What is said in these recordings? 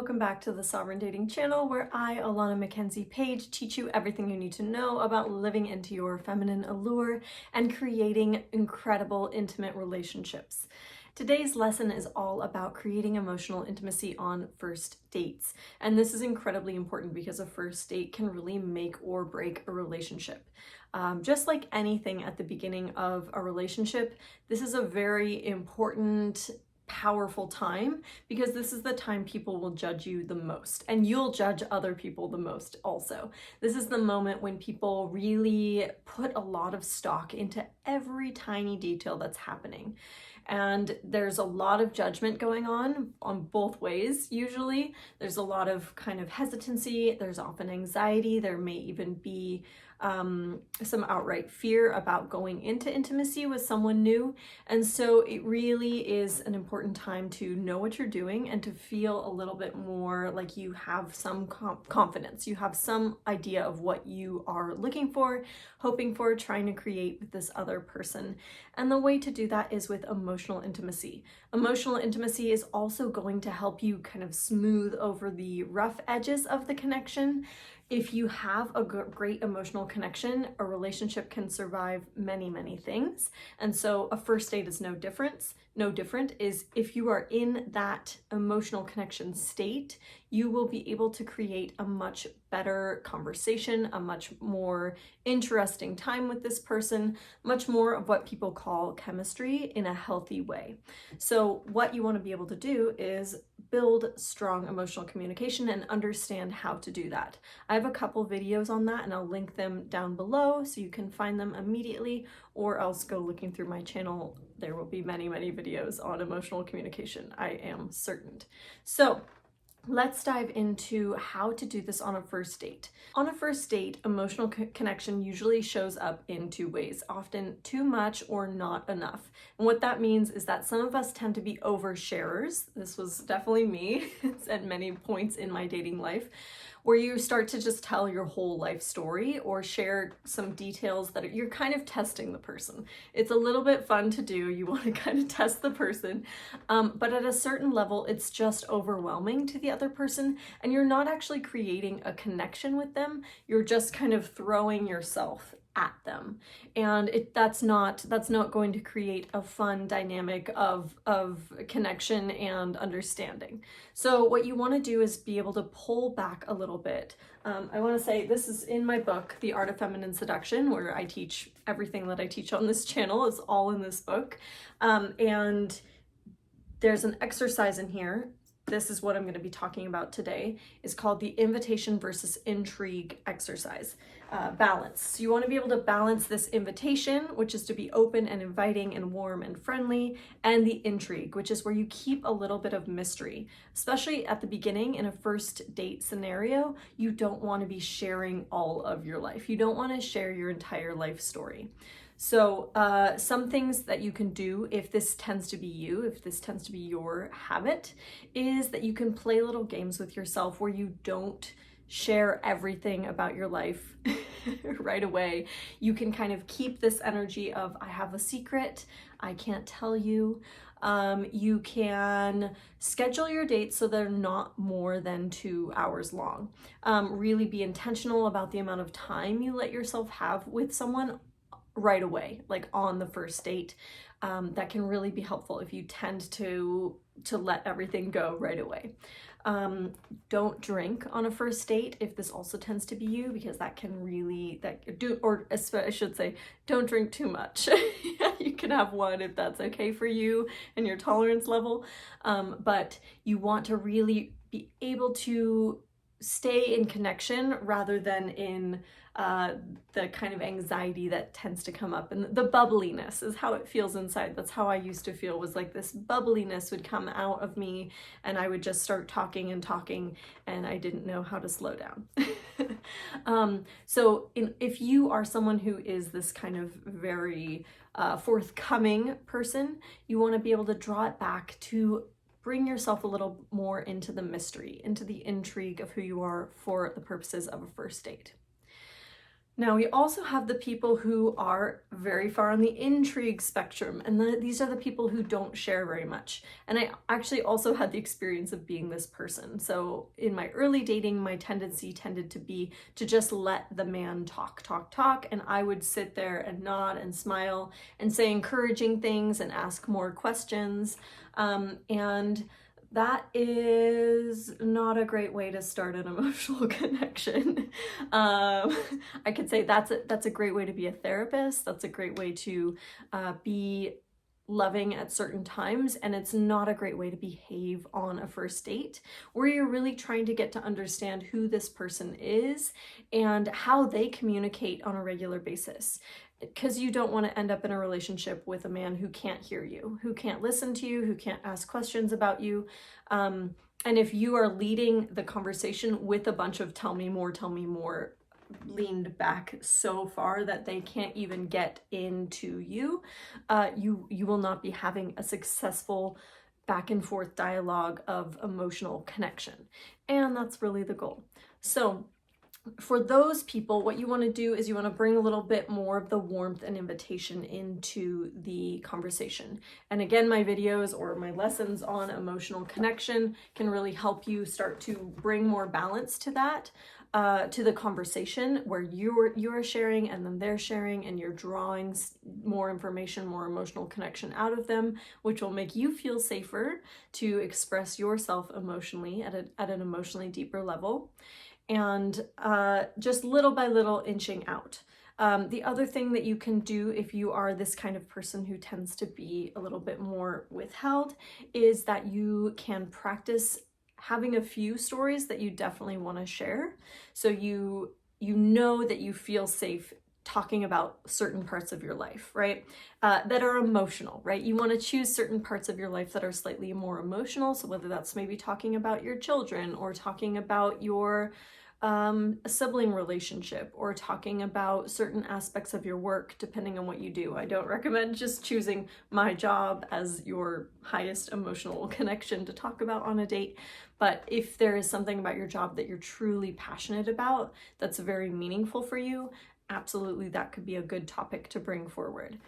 welcome back to the Sovereign Dating channel, where I, Alana Mackenzie Page, teach you everything you need to know about living into your feminine allure and creating incredible intimate relationships. Today's lesson is all about creating emotional intimacy on first dates. And this is incredibly important because a first date can really make or break a relationship. Just like anything at the beginning of a relationship, this is a very important, powerful time because this is the time people will judge you the most, and you'll judge other people the most also. This is the moment when people really put a lot of stock into every tiny detail that's happening. And there's a lot of judgment going on both ways. Usually there's a lot of kind of hesitancy, there's often anxiety, there may even be some outright fear about going into intimacy with someone new. And so it really is an important time to know what you're doing and to feel a little bit more like you have some confidence. You have some idea of what you are looking for, hoping for, trying to create with this other person. And the way to do that is with emotional intimacy. Emotional intimacy is also going to help you kind of smooth over the rough edges of the connection. If you have a great emotional connection, a relationship can survive many, many things. And so a first date is no different. Is if you are in that emotional connection state, you will be able to create a much better conversation, a much more interesting time with this person, much more of what people call chemistry in a healthy way. So what you want to be able to do is build strong emotional communication and understand how to do that. I have a couple videos on that and I'll link them down below so you can find them immediately, or else go looking through my channel. There will be many, many videos on emotional communication, I am certain. So let's dive into how to do this on a first date. On a first date, emotional connection usually shows up in two ways, often too much or not enough. And what that means is that some of us tend to be oversharers. This was definitely me at many points in my dating life, where you start to just tell your whole life story or share some details that you're kind of testing the person. It's a little bit fun to do. You want to kind of test the person, but at a certain level, it's just overwhelming to the other person, and you're not actually creating a connection with them. You're just kind of throwing yourself at them, and that's not going to create a fun dynamic of connection and understanding. So what you want to do is be able to pull back a little bit. I want to say this is in my book, The Art of Feminine Seduction, where I teach everything that I teach on this channel is all in this book, and there's an exercise in here. This is what I'm going to be talking about today. Is called the invitation versus intrigue exercise. Balance. So you want to be able to balance this invitation, which is to be open and inviting and warm and friendly, and the intrigue, which is where you keep a little bit of mystery. Especially at the beginning in a first date scenario, you don't want to be sharing all of your life. You don't want to share your entire life story. So some things that you can do if this tends to be you, if this tends to be your habit, is that you can play little games with yourself where you don't share everything about your life right away. You can kind of keep this energy of, I have a secret, I can't tell you. You can schedule your dates so they're not more than 2 hours long. Really be intentional about the amount of time you let yourself have with someone right away, like on the first date. That can really be helpful if you tend to let everything go right away. Don't drink on a first date if this also tends to be you, because that can really, I should say, don't drink too much. You can have one if that's okay for you and your tolerance level, but you want to really be able to stay in connection rather than in the kind of anxiety that tends to come up. And the bubbliness is how it feels inside. That's how I used to feel, was like this bubbliness would come out of me and I would just start talking and I didn't know how to slow down. So if you are someone who is this kind of very forthcoming person, you want to be able to draw it back to bring yourself a little more into the mystery, into the intrigue of who you are for the purposes of a first date. Now, we also have the people who are very far on the intrigue spectrum, and these are the people who don't share very much. And I actually also had the experience of being this person. So in my early dating, my tendency tended to be to just let the man talk, and I would sit there and nod and smile and say encouraging things and ask more questions. And that is not a great way to start an emotional connection. I could say that's a great way to be a therapist. That's a great way to be loving at certain times, and it's not a great way to behave on a first date where you're really trying to get to understand who this person is and how they communicate on a regular basis. Because you don't want to end up in a relationship with a man who can't hear you, who can't listen to you, who can't ask questions about you. And if you are leading the conversation with a bunch of tell me more, leaned back so far that they can't even get into you, you will not be having a successful back and forth dialogue of emotional connection. And that's really the goal. So for those people, what you want to do is you want to bring a little bit more of the warmth and invitation into the conversation. And again, my videos or my lessons on emotional connection can really help you start to bring more balance to that, to the conversation where you're sharing and then they're sharing, and you're drawing more information, more emotional connection out of them, which will make you feel safer to express yourself emotionally at an emotionally deeper level. And just little by little inching out. The other thing that you can do if you are this kind of person who tends to be a little bit more withheld is that you can practice having a few stories that you definitely want to share. So you know that you feel safe talking about certain parts of your life, right? That are emotional, right? You want to choose certain parts of your life that are slightly more emotional. So whether that's maybe talking about your children or talking about your sibling relationship or talking about certain aspects of your work, depending on what you do. I don't recommend just choosing my job as your highest emotional connection to talk about on a date. But if there is something about your job that you're truly passionate about, that's very meaningful for you, absolutely that could be a good topic to bring forward.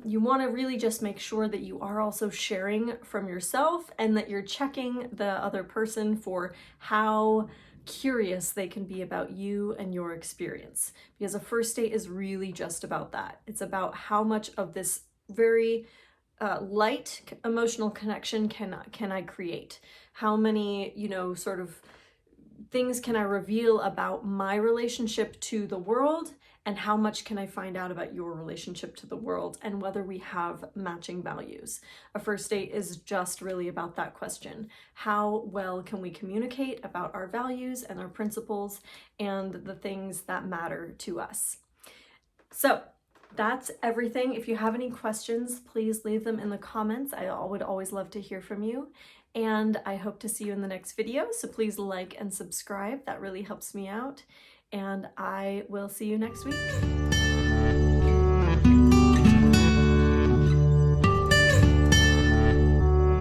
You want to really just make sure that you are also sharing from yourself and that you're checking the other person for how curious they can be about you and your experience, because a first date is really just about that. It's about how much of this very light emotional connection can I create? How many, sort of things can I reveal about my relationship to the world, and how much can I find out about your relationship to the world, and whether we have matching values. A first date is just really about that question. How well can we communicate about our values and our principles and the things that matter to us? So that's everything. If you have any questions, please leave them in the comments. I would always love to hear from you. And I hope to see you in the next video. So please like and subscribe. That really helps me out. And I will see you next week.